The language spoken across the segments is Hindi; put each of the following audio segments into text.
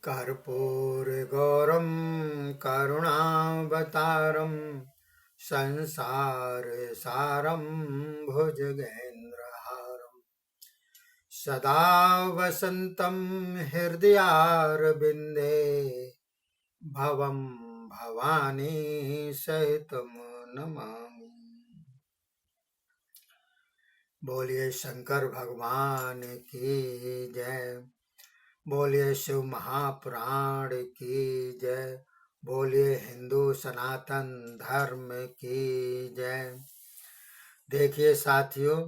कर्पूरगौरं करुणावतारं संसारसारं भुजगेन्द्रहारं सदा वसन्तं हृदयारविन्दे भवं भवानी सहितं नमामि। बोलिए शंकर भगवान की जय। बोलिए शिव महापुराण की जय। बोलिए हिंदू सनातन धर्म की जय। देखिए साथियों,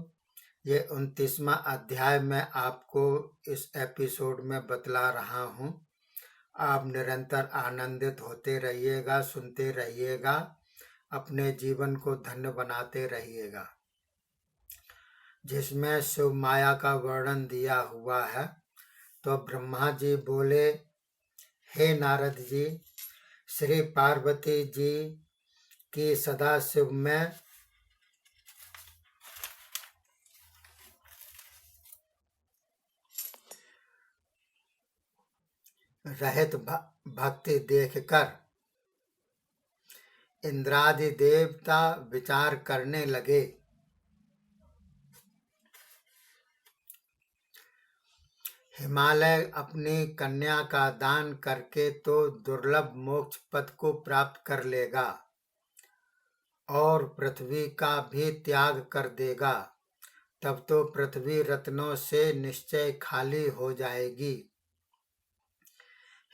ये 29वां अध्याय मैं आपको इस एपिसोड में बतला रहा हूँ। आप निरंतर आनंदित होते रहिएगा, सुनते रहिएगा, अपने जीवन को धन्य बनाते रहिएगा। जिसमें शिव माया का वर्णन दिया हुआ है। तो ब्रह्मा जी बोले, हे नारद जी, श्री पार्वती जी की सदा शिव में रहित भक्ति देखकर इंद्रादि देवता विचार करने लगे। हिमालय अपनी कन्या का दान करके तो दुर्लभ मोक्ष पद को प्राप्त कर लेगा और पृथ्वी का भी त्याग कर देगा, तब तो पृथ्वी रत्नों से निश्चय खाली हो जाएगी।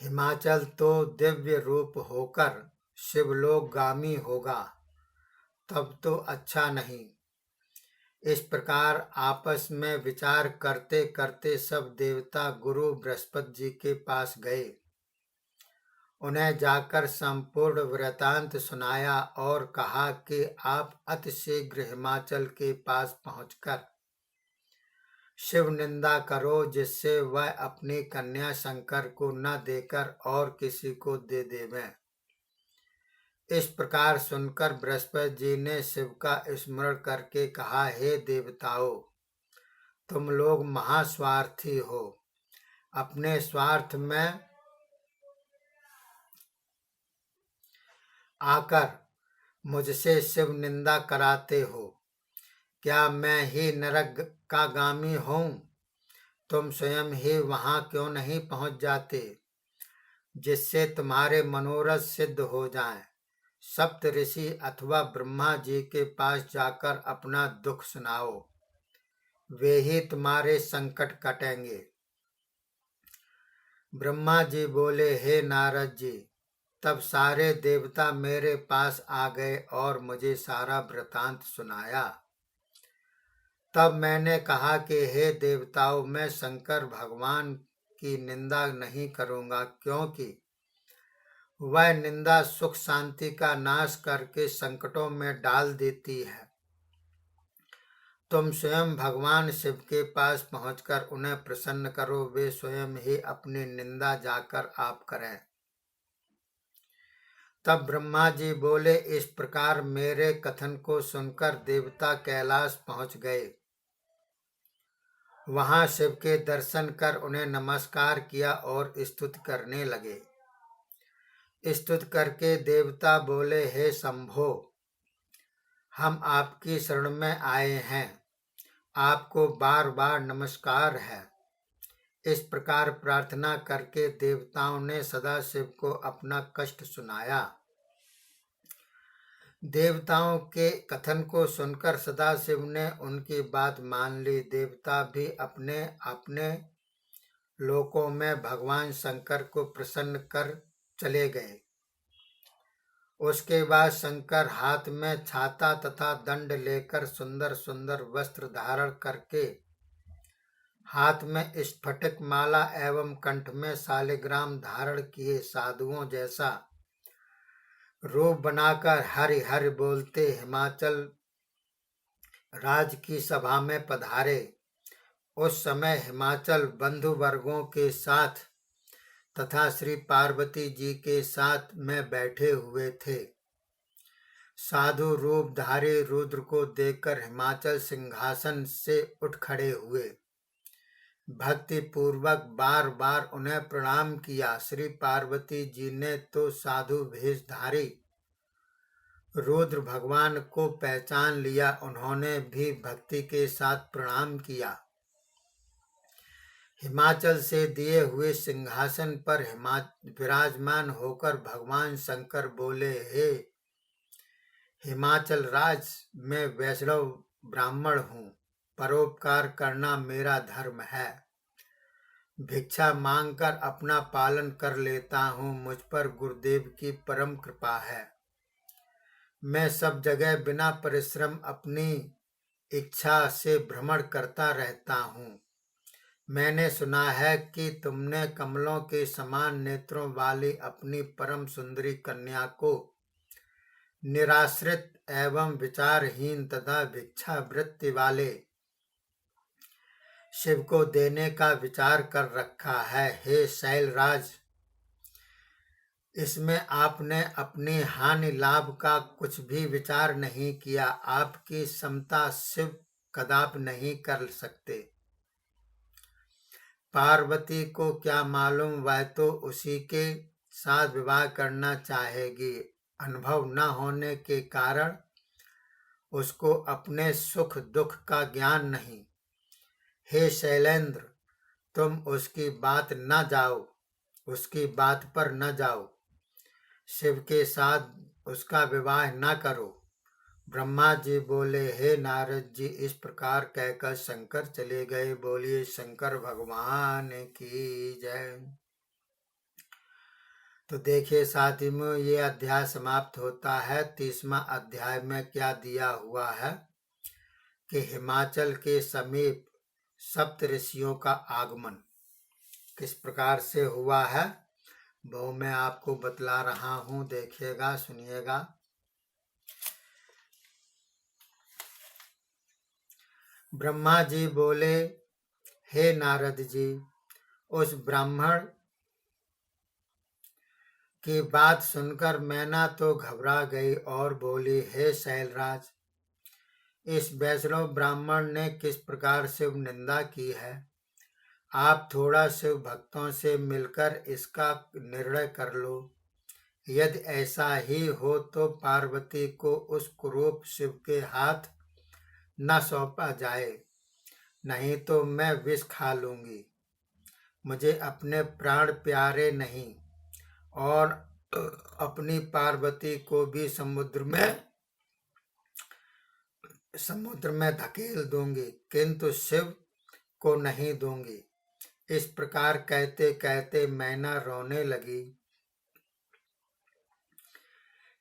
हिमाचल तो दिव्य रूप होकर शिवलोकगामी होगा, तब तो अच्छा नहीं। इस प्रकार आपस में विचार करते करते सब देवता गुरु बृहस्पति जी के पास गए। उन्हें जाकर संपूर्ण वृतांत सुनाया और कहा कि आप अति शीघ्र हिमाचल के पास पहुंचकर शिव निंदा करो, जिससे वह अपनी कन्या शंकर को न देकर और किसी को दे देवें। इस प्रकार सुनकर बृहस्पति जी ने शिव का स्मरण करके कहा, हे देवताओं, तुम लोग महास्वार्थी हो। अपने स्वार्थ में आकर मुझसे शिव निंदा कराते हो। क्या मैं ही नरक का गामी हूँ? तुम स्वयं ही वहां क्यों नहीं पहुंच जाते, जिससे तुम्हारे मनोरथ सिद्ध हो जाएं? सप्त ऋषि अथवा ब्रह्मा जी के पास जाकर अपना दुख सुनाओ, वे ही तुम्हारे संकट कटेंगे। ब्रह्मा जी बोले, हे नारद जी, तब सारे देवता मेरे पास आ गए और मुझे सारा वृतांत सुनाया। तब मैंने कहा कि हे देवताओं, मैं शंकर भगवान की निंदा नहीं करूंगा, क्योंकि वह निंदा सुख शांति का नाश करके संकटों में डाल देती है। तुम स्वयं भगवान शिव के पास पहुंचकर उन्हें प्रसन्न करो, वे स्वयं ही अपनी निंदा जाकर आप करें। तब ब्रह्मा जी बोले, इस प्रकार मेरे कथन को सुनकर देवता कैलाश पहुंच गए। वहां शिव के दर्शन कर उन्हें नमस्कार किया और स्तुति करने लगे। स्तुति करके देवता बोले, हे शंभो, हम आपकी शरण में आए हैं, आपको बार बार नमस्कार है। इस प्रकार प्रार्थना करके देवताओं ने सदाशिव को अपना कष्ट सुनाया। देवताओं के कथन को सुनकर सदाशिव ने उनकी बात मान ली। देवता भी अपने अपने लोकों में भगवान शंकर को प्रसन्न कर चले गए। उसके बाद शंकर हाथ में छाता तथा दंड लेकर सुंदर सुंदर वस्त्र धारण करके हाथ में स्फटिक माला एवं कंठ में शालिग्राम धारण किए साधुओं जैसा रूप बनाकर हरि हरि बोलते हिमाचल राज की सभा में पधारे। उस समय हिमाचल बंधु वर्गों के साथ तथा श्री पार्वती जी के साथ में बैठे हुए थे। साधु रूपधारी रुद्र को देखकर हिमाचल सिंहासन से उठ खड़े हुए। भक्ति पूर्वक बार बार उन्हें प्रणाम किया। श्री पार्वती जी ने तो साधु भेषधारी रुद्र भगवान को पहचान लिया। उन्होंने भी भक्ति के साथ प्रणाम किया। हिमाचल से दिए हुए सिंहासन पर विराजमान होकर भगवान शंकर बोले, हे हिमाचल राज, मैं वैष्णव ब्राह्मण हूँ। परोपकार करना मेरा धर्म है। भिक्षा मांगकर अपना पालन कर लेता हूँ। मुझ पर गुरुदेव की परम कृपा है। मैं सब जगह बिना परिश्रम अपनी इच्छा से भ्रमण करता रहता हूँ। मैंने सुना है कि तुमने कमलों के समान नेत्रों वाली अपनी परम सुंदरी कन्या को निराश्रित एवं विचारहीन तथा भिक्षावृत्ति वाले शिव को देने का विचार कर रखा है। हे शैलराज, इसमें आपने अपनी हानि लाभ का कुछ भी विचार नहीं किया। आपकी समता शिव कदापि नहीं कर सकते। पार्वती को क्या मालूम, वह तो उसी के साथ विवाह करना चाहेगी। अनुभव न होने के कारण उसको अपने सुख दुख का ज्ञान नहीं। हे शैलेंद्र, तुम उसकी बात पर न जाओ। शिव के साथ उसका विवाह न करो। ब्रह्मा जी बोले, हे नारद जी, इस प्रकार कहकर शंकर चले गए। बोलिए शंकर भगवान की जय। तो देखिए साथी में ये अध्याय समाप्त होता है। 30वां अध्याय में क्या दिया हुआ है कि हिमाचल के समीप सप्त ऋषियों का आगमन किस प्रकार से हुआ है वो मैं आपको बतला रहा हूँ। देखिएगा, सुनिएगा। ब्रह्मा जी बोले, हे नारद जी, उस ब्राह्मण की बात सुनकर मैना तो घबरा गई और बोली, हे शैलराज, इस वैष्णव ब्राह्मण ने किस प्रकार शिव निंदा की है। आप थोड़ा शिव भक्तों से मिलकर इसका निर्णय कर लो। यदि ऐसा ही हो तो पार्वती को उस कुरूप शिव के हाथ न सौंपा जाए, नहीं तो मैं विष खा लूंगी। मुझे अपने प्राण प्यारे नहीं और अपनी पार्वती को भी समुद्र में धकेल दूंगी, किंतु शिव को नहीं दूंगी। इस प्रकार कहते कहते मैना रोने लगी।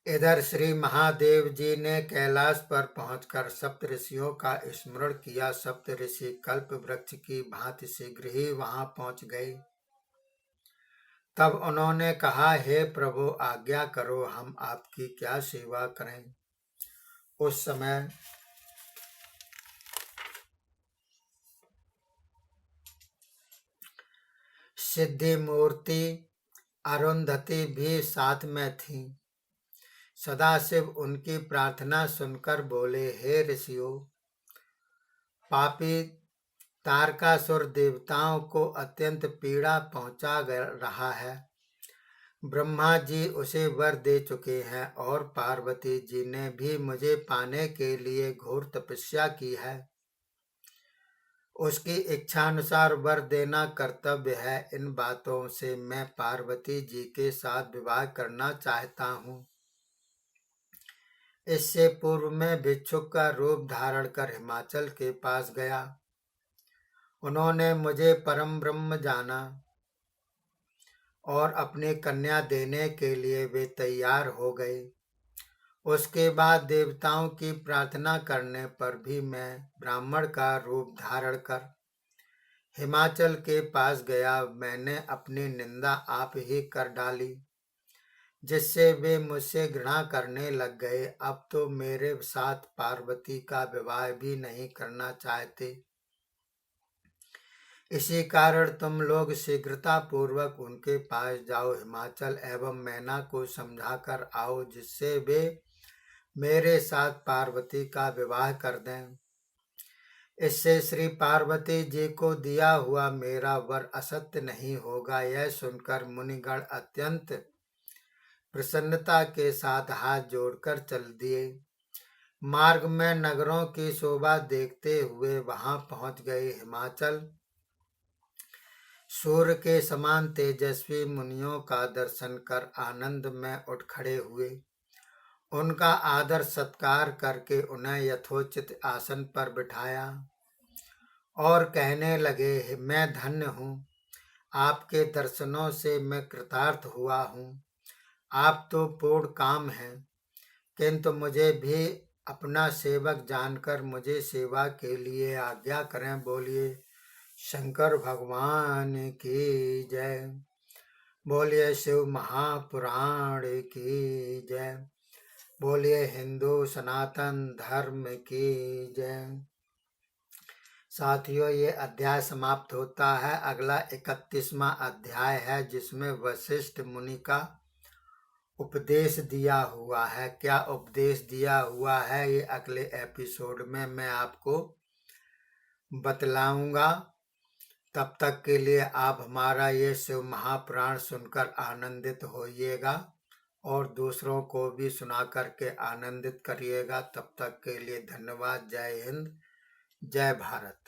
इधर श्री महादेव जी ने कैलाश पर पहुंचकर सप्त ऋषियों का स्मरण किया। सप्त ऋषि कल्प वृक्ष की भांति शीघ्र ही वहां पहुंच गए। तब उन्होंने कहा, हे प्रभु, आज्ञा करो, हम आपकी क्या सेवा करें। उस समय सिद्धि मूर्ति अरुंधति भी साथ में थी। सदाशिव उनकी प्रार्थना सुनकर बोले, हे ऋषियों, पापी तारकासुर देवताओं को अत्यंत पीड़ा पहुंचा रहा है। ब्रह्मा जी उसे वर दे चुके हैं और पार्वती जी ने भी मुझे पाने के लिए घोर तपस्या की है। उसकी इच्छानुसार वर देना कर्तव्य है। इन बातों से मैं पार्वती जी के साथ विवाह करना चाहता हूँ। इससे पूर्व में भिक्षुक का रूप धारण कर हिमाचल के पास गया। उन्होंने मुझे परम ब्रह्म जाना और अपनी कन्या देने के लिए वे तैयार हो गए। उसके बाद देवताओं की प्रार्थना करने पर भी मैं ब्राह्मण का रूप धारण कर हिमाचल के पास गया। मैंने अपनी निंदा आप ही कर डाली, जिससे वे मुझसे घृणा करने लग गए। अब तो मेरे साथ पार्वती का विवाह भी नहीं करना चाहते। इसी कारण तुम लोग शीघ्रता पूर्वक उनके पास जाओ, हिमाचल एवं मैना को समझा कर आओ, जिससे वे मेरे साथ पार्वती का विवाह कर दें। इससे श्री पार्वती जी को दिया हुआ मेरा वर असत्य नहीं होगा। यह सुनकर मुनिगण अत्यंत प्रसन्नता के साथ हाथ जोड़कर चल दिए। मार्ग में नगरों की शोभा देखते हुए वहां पहुंच गए। हिमाचल सूर्य के समान तेजस्वी मुनियों का दर्शन कर आनंद में उठ खड़े हुए। उनका आदर सत्कार करके उन्हें यथोचित आसन पर बिठाया और कहने लगे, मैं धन्य हूँ, आपके दर्शनों से मैं कृतार्थ हुआ हूँ। आप तो पूर्ण काम हैं, किंतु मुझे भी अपना सेवक जानकर मुझे सेवा के लिए आज्ञा करें। बोलिए शंकर भगवान की जय। बोलिए शिव महापुराण की जय। बोलिए हिंदू सनातन धर्म की जय। साथियों, ये अध्याय समाप्त होता है। अगला 31वां अध्याय है, जिसमें वशिष्ठ मुनि का उपदेश दिया हुआ है। क्या उपदेश दिया हुआ है ये अगले एपिसोड में मैं आपको बतलाऊंगा। तब तक के लिए आप हमारा ये शिव महापुराण सुनकर आनंदित होइएगा और दूसरों को भी सुना करके आनंदित करिएगा। तब तक के लिए धन्यवाद। जय हिंद, जय भारत।